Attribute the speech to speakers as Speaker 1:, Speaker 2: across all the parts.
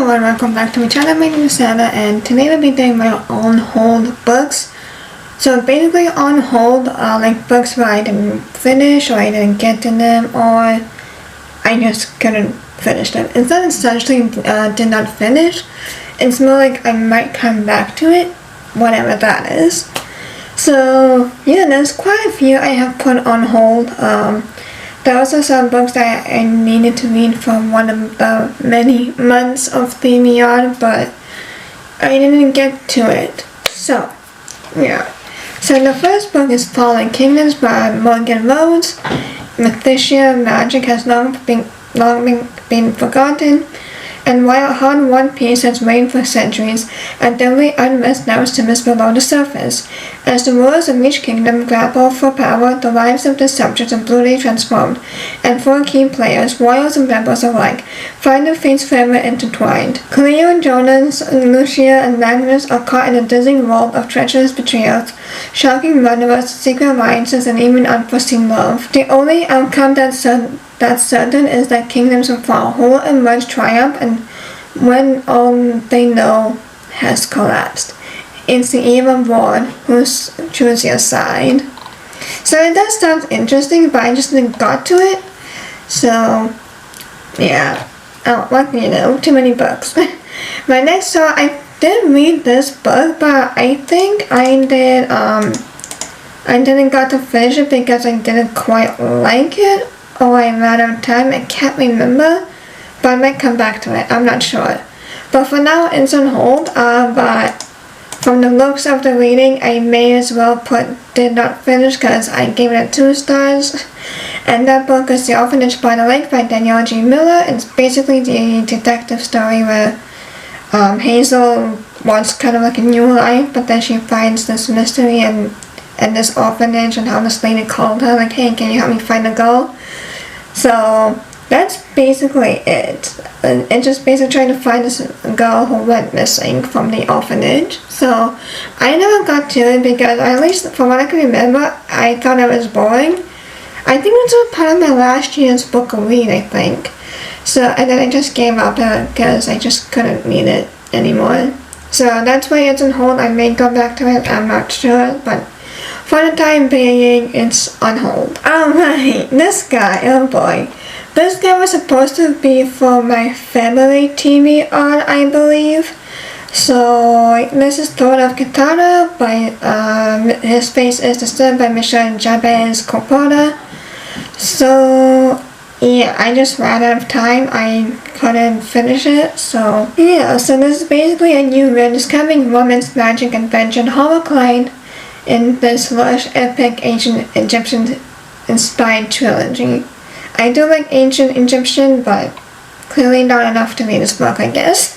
Speaker 1: everyone, welcome back to my channel. My name is Sana and today we'll be doing my on hold books. So basically on hold are like books where I didn't finish or I didn't get to them or I just couldn't finish them. It's not essentially did not finish, it's more like I might come back to it, whatever that is. So yeah, there's quite a few I have put on hold. There are also some books that I needed to read from one of the many months of TBR, but I didn't get to it. So, yeah. So the first book is Fallen Kingdoms by Morgan Rhodes. Mythical magic has long been forgotten, and while a hard-won peace has reigned for centuries, a deadly unrest now simmers below the surface. As the rulers of each kingdom grapple for power, the lives of the subjects are brutally transformed, and four key players, royals and rebels alike, find their fates forever intertwined. Cleo, Jonas, Lucia, and Magnus are caught in a dizzying world of treacherous betrayals, shocking murderers, secret alliances, and even unforeseen love. The only outcome that's certain is that kingdoms will fall, who will emerge triumph, and when all they know has collapsed. It's the eve of war. Who's choose your side? So it does sound interesting, but I just didn't got to it. So yeah, too many books. My next, so I did read this book, but I think I didn't got to finish it because I didn't quite like it, or I ran out of time. I can't remember, but I might come back to it. I'm not sure. But for now, it's on hold. But from the looks of the reading, I may as well put did not finish because I gave it 2 stars. And that book is The Orphanage by the Lake by Danielle G. Miller. It's basically the detective story where Hazel wants kind of like a new life, but then she finds this mystery and this orphanage, and how this lady called her like, hey, can you help me find a girl? So that's basically it. And just basically trying to find this girl who went missing from the orphanage. So I never got to it because, at least from what I can remember, I thought it was boring. I think it was part of my last year's book of read, I think. So, and then I just gave up because I just couldn't read it anymore. So that's why it's on hold. I may go back to it, I'm not sure, but for the time being, it's on hold. Alright, this guy, oh boy. This guy was supposed to be for my family TV on, I believe. So this is Lord of Katana by his face is disturbed by Michelle Jabez Coppola. So yeah, I just ran out of time. I couldn't finish it. So yeah, so this is basically a new rediscovering romance, magic, adventure, and horror in this lush, epic ancient Egyptian inspired trilogy. I do like ancient Egyptian, but clearly not enough to read this book, I guess.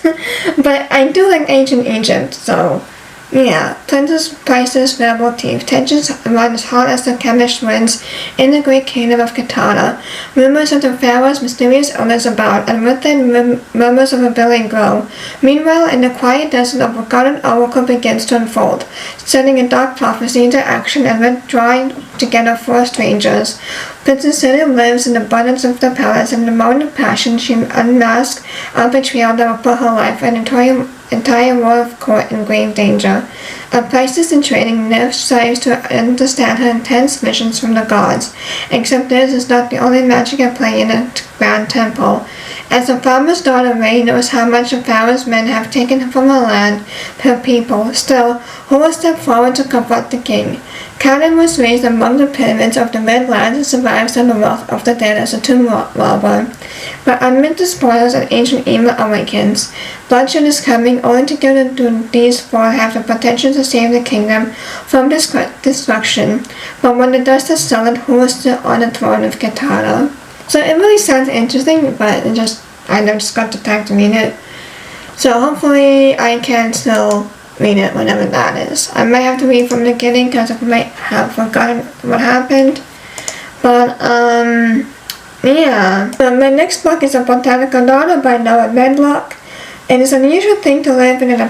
Speaker 1: But I do like ancient Egypt, so yeah. Princess, prices, rebel, thief, tensions run as hot as the chemist winds in the great kingdom of Katana. Rumors of the pharaoh's mysterious illness abound, and with them murmurs of rebellion grow. Meanwhile, in the quiet desert of forgotten oracle begins to unfold, setting a dark prophecy into action and drawing together 4 strangers. Princess City lives in the abundance of the palace, and in the moment of passion she unmasks a betrayal that will put her life and entire world of court in grave danger. A priestess in training now strives to understand her intense missions from the gods, except this is not the only magic at play in the grand temple. As the farmer's daughter Ray knows how much the pharaoh's men have taken from her land, her people, still, who will step forward to confront the king? Canaan was raised among the pyramids of the Red Lands and survives on the wealth of the dead as a tomb robber. But amid the spoils, an ancient evil awakens. Bloodshed is coming, only together do these 4 have the potential to save the kingdom from destruction. But when the dust has settled, who is still on the throne of Katana? So it really sounds interesting, but I just got the time to read it. So hopefully I can still read it whenever that is. I might have to read from the beginning because I might have forgotten what happened. But yeah. So my next book is A Botanical Daughter by Noah Medlock. It is an unusual thing to live in a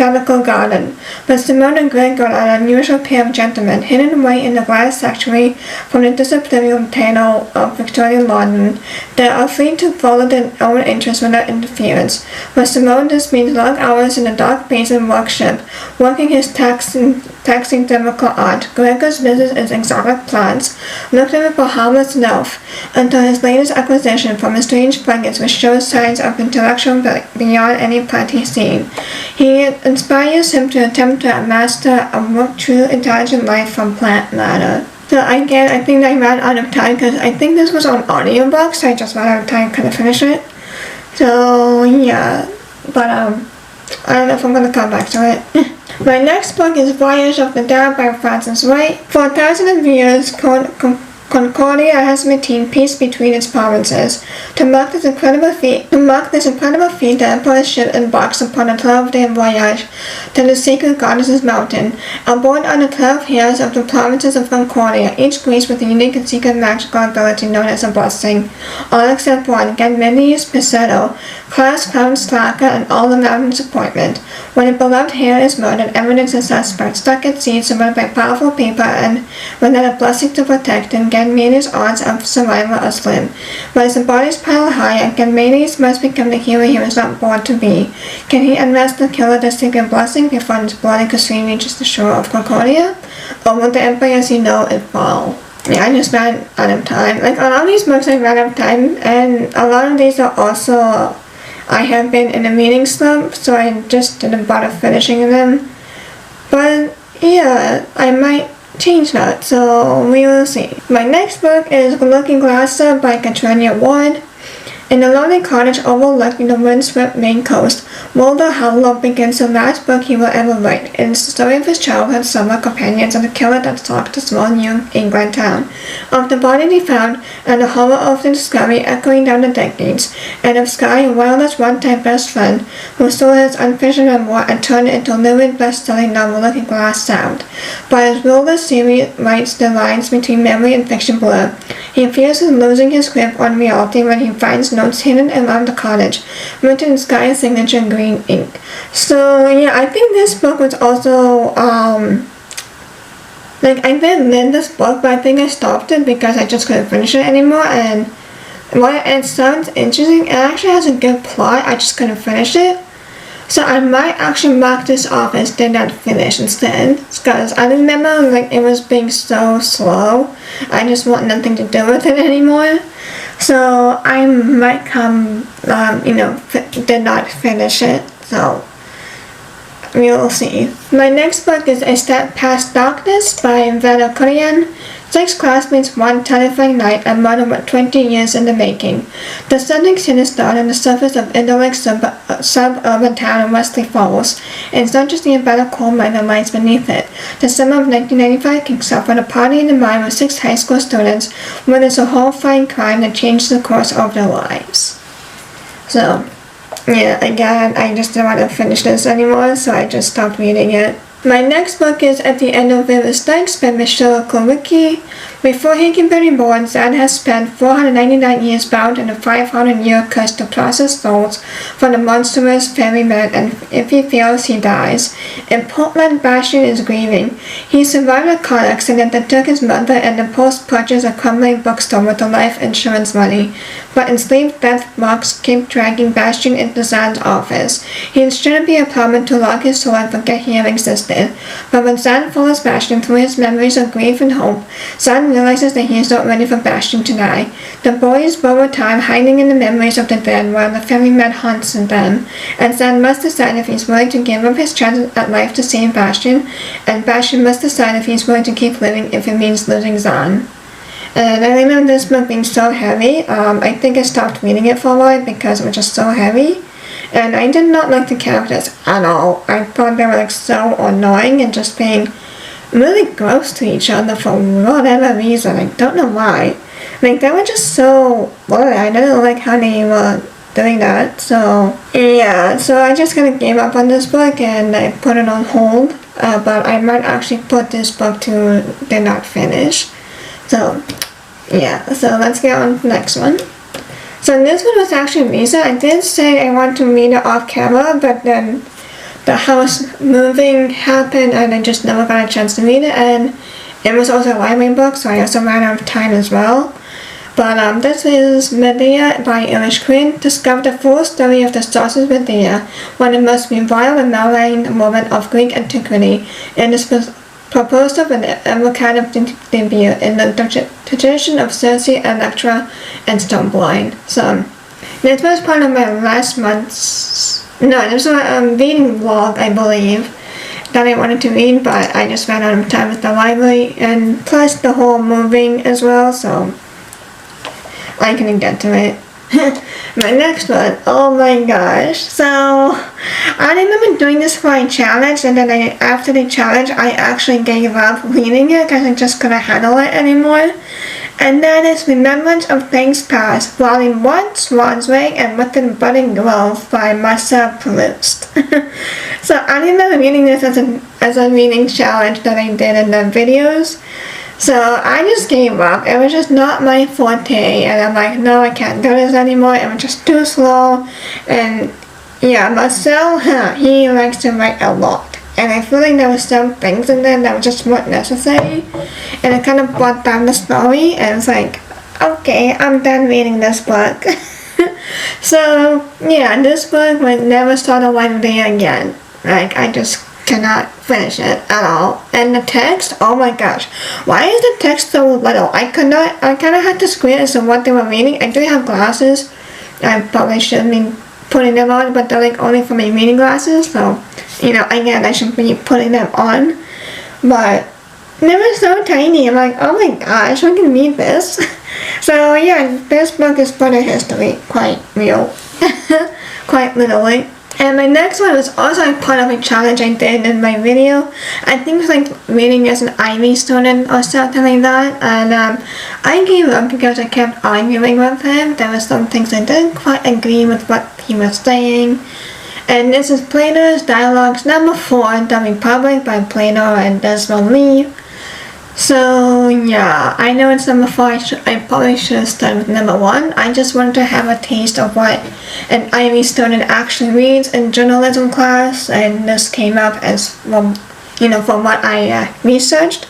Speaker 1: botanical garden, but Simone and Greg got an unusual pair of gentlemen hidden away in the glass sanctuary from the disciplinary tale of Victorian London. They are free to follow their own interests without interference. For Simone, this means long hours in the dark basement workshop, working his taxing chemical art. Gregor's business is exotic plants, lucrative for harmless wealth, until his latest acquisition from a strange fungus which shows signs of intellectual beyond any plant he's seen. He inspires him to attempt to master a true intelligent life from plant matter. So again, I think I ran out of time because I think this was on audiobook, so I just ran out of time to finish it. So yeah, but I don't know if I'm gonna come back to it. My next book is Voyage of the Dab by Francis Wright. For thousands of years, Concordia has maintained peace between its provinces. To mark this incredible feat, the Emperor's ship embarks upon a 12-day voyage to the secret Goddess's Mountain. Aboard are the 12 heirs of the provinces of Concordia, each graced with a unique and secret magical ability known as a blessing. All except one, Ganymede Pisetto, class clown slacker and all-around disappointment. When a beloved heir is murdered, evidence is suspect, stuck at sea, surrounded by powerful people, and without a blessing to protect him, Ganymedes' odds of survival are slim. But as the bodies pile higher, Ganymedes must become the hero he was not born to be. Can he unmask the killer the secret blessing before his bloody crusade reaches the shore of Concordia? Or will the Empire as you know it fall? Yeah, I just ran out of time. Like, a lot of these books I ran out of time, and a lot of these are also, I have been in a reading slump, so I just didn't bother finishing them. But yeah, I might change that, so we will see. My next book is Looking Glasser by Katrina Ward. In a lonely cottage overlooking the windswept Maine coast, Mulder Harlow begins the last book he will ever write. It is the story of his childhood summer companions and the killer that stalked a small New England town. Of the body they found, and the horror of the discovery echoing down the decades, and of Sky, Wilder's one-time best friend, who stole his unfinished memoir and turned it into a lyric best-selling novel Looking Glass Sound. But as Wilder's series writes the lines between memory and fiction blur, he fears losing his grip on reality when he finds notes hidden around the cottage, written in Sky's signature green ink. So yeah, I think this book was also, like, I did read this book, but I think I stopped it because I just couldn't finish it anymore, and while it sounds interesting, it actually has a good plot, I just couldn't finish it. So I might actually mark this off as did not finish instead, because I remember like it was being so slow. I just want nothing to do with it anymore. So I might did not finish it. So we will see. My next book is A Step Past Darkness by Vera Kurian. 6 classmates one terrifying night and murder were 20 years in the making. The stunning sinister on the surface of idyllic suburban town in Wesley Falls, and it's not just the embedded coal mine that lies beneath it. The summer of 1995 kicks off with a party in the mine with 6 high school students, when there's a horrifying crime that changes the course of their lives. So, yeah, again, I just didn't want to finish this anymore, so I just stopped reading it. My next book is At the End of Vivid Nights by Michelle Kowicki. Before he can be reborn, Zan has spent 499 years bound in a 500-year curse to process souls from the monstrous ferryman, and if he fails, he dies. In Portland, Bastian is grieving. He survived a car accident that took his mother and the post-purchased a crumbling bookstore with the life insurance money. But enslaved death marks keep dragging Bastian into Zan's office. He is trying to be a plumber to lock his soul and forget he ever existed. But when Zan follows Bastian through his memories of grief and hope, Zan realizes that he is not ready for Bastian to die. The boys borrow time hiding in the memories of the dead while the ferryman haunts them, and Zan must decide if he's willing to give up his chance at life to save Bastian, and Bastian must decide if he's willing to keep living if it means losing Zan. And I remember this book being so heavy. I think I stopped reading it for a while because it was just so heavy. And I did not like the characters at all. I thought they were like so annoying and just being really gross to each other for whatever reason. I don't know why. Like, they were just so, I didn't like how they were doing that. So yeah, so I just kind of gave up on this book and I put it on hold. But I might actually put this book to did not finish. So yeah, so let's get on to the next one. So this one was actually recent. I did say I want to read it off camera, but then the house moving happened and I just never got a chance to read it, and it was also a library book, so I also ran out of time as well. But this is Medea by Irish Queen, discovered the full story of the Star's Medea, one of the most reviled and maligned women of Greek antiquity. It is proposed of an evocative debut in the tradition of Circe, Electra, and Stoneblind. So, this was part of my last month's, no, this was a reading vlog, I believe, that I wanted to read, but I just ran out of time at the library, and plus the whole moving as well, so I couldn't get to it. My next one, oh my gosh. So, I remember doing this for a challenge, and then after the challenge, I actually gave up reading it because I just couldn't handle it anymore. And that is Remembrance of Things Past, Volume 1, Swan's Wing, and With the Budding Grove by Marcel Proust. So, I remember reading this as a reading challenge that I did in the videos. So I just gave up. It was just not my forte, and I'm like, no, I can't do this anymore. It was just too slow. And yeah, Marcel, he likes to write a lot, and I feel like there were some things in there that just weren't necessary, and it kind of brought down the story. And it's like, okay, I'm done reading this book. So yeah, this book would never start a library again. Like, I just cannot finish it at all. And the text, oh my gosh, why is the text so little? I kind of had to squint as to what they were reading. I do have glasses. I probably shouldn't be putting them on, but they're like only for my reading glasses, so, you know, again, I should be putting them on. But they were so tiny. I'm like, oh my gosh, I can read this. So yeah, this book is for the history, quite real, quite literally. And my next one was also part of a challenge I did in my video. I think it was like reading as an Ivy student or something like that. And I gave up because I kept arguing with him. There were some things I didn't quite agree with what he was saying. And this is Plato's Dialogues number 4, The Republic by Plato and Desmond Lee. So yeah, I know it's number 4, I probably should have started with number 1. I just wanted to have a taste of what an Ivy student actually reads in journalism class, and this came up as, well, you know, from what I researched.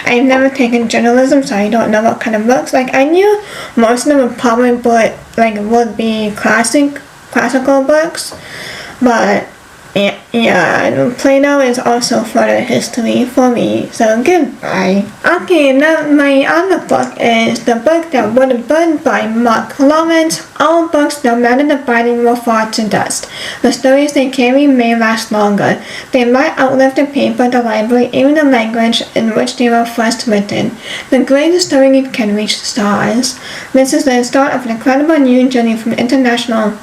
Speaker 1: I've never taken journalism, so I don't know what kind of books. Like, I knew most of them would probably would be classical books, but yeah, Plato is also for the history for me, so goodbye. Okay, now my other book is The Book That Wouldn't Burn by Mark Lawrence. All books, no matter the binding, will fall to dust. The stories they carry may last longer. They might outlive the paper, the library, even the language in which they were first written. The greatest story can reach the stars. This is the start of an incredible new journey from international.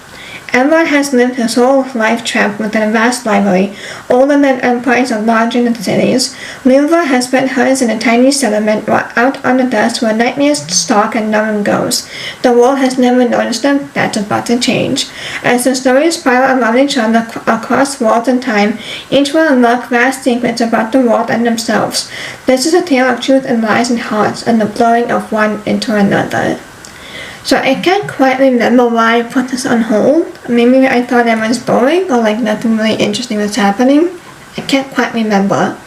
Speaker 1: Everyone has lived his whole life trapped within a vast library, older than empires or larger than cities. Lilva has spent hers in a tiny settlement out on the dust where nightmares stalk and no one goes. The world has never noticed them. That's about to change. As the stories spiral around each other across worlds and time, each will unlock vast secrets about the world and themselves. This is a tale of truth and lies and hearts, and the blowing of one into another. So I can't quite remember why I put this on hold. Maybe I thought it was boring, or like nothing really interesting was happening. I can't quite remember.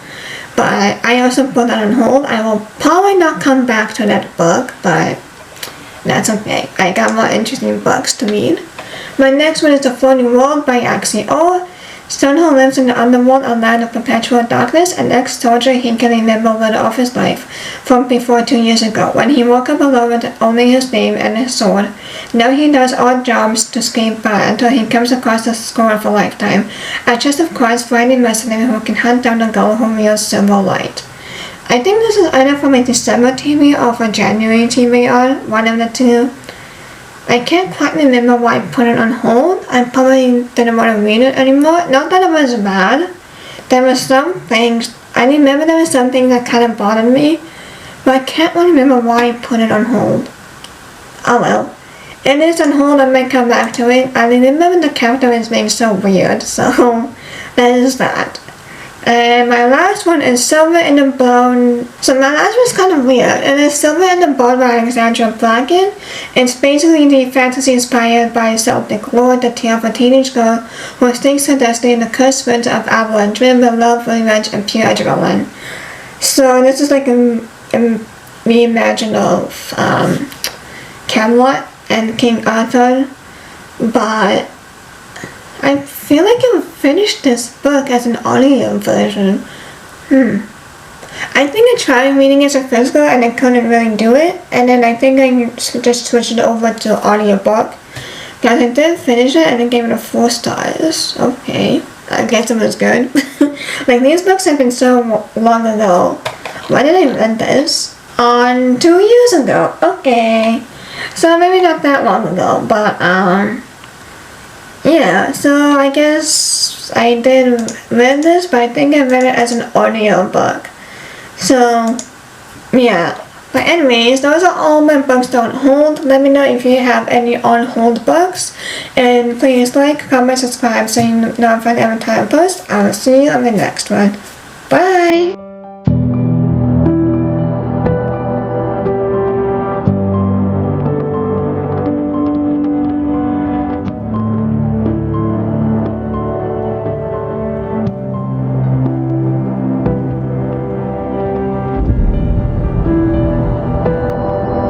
Speaker 1: But I also put that on hold. I will probably not come back to that book, but that's okay. I got more interesting books to read. My next one is The Floating World by Axie O. Stonehill lives in the underworld, a land of perpetual darkness. An ex-soldier, he can remember little of his life from before 2 years ago, when he woke up alone with only his name and his sword. Now he does odd jobs to scrape by until he comes across the score of a lifetime, a chest of cards finding mercenary who can hunt down a girl who wields silver light. I think this is either from a December TV or for January TV on, one of the two. I can't quite remember why I put it on hold. I probably didn't want to read it anymore. Not that it was bad. There were some things, I remember there was something that kind of bothered me, but I can't really remember why I put it on hold. Oh well. It is on hold, I might come back to it. I remember the character is named so weird, so that is that. And my last one is Silver in the Bone. So my last one is kind of weird. It is Silver in the Bone by Alexandra Bracken. It's basically the fantasy inspired by Celtic lore, the tale of a teenage girl who stakes her destiny in the cursed winter of Avalon, driven by love, revenge, and pure adrenaline. So this is like a reimagined of Camelot and King Arthur, but I feel like I finished this book as an audio version. I think I tried reading it as a physical and I couldn't really do it, and then I think I just switched it over to audiobook. Guys, I did finish it and I gave it a 4 stars. Okay, I guess it was good. Like, these books have been so long ago. Why did I read this? On 2 years ago. Okay, so maybe not that long ago, but yeah, so I guess I did read this, but I think I read it as an audiobook. So, yeah. But anyways, those are all my books on hold. Let me know if you have any on hold books. And please like, comment, subscribe so you know if I ever time I post. I will see you on the next one. Bye!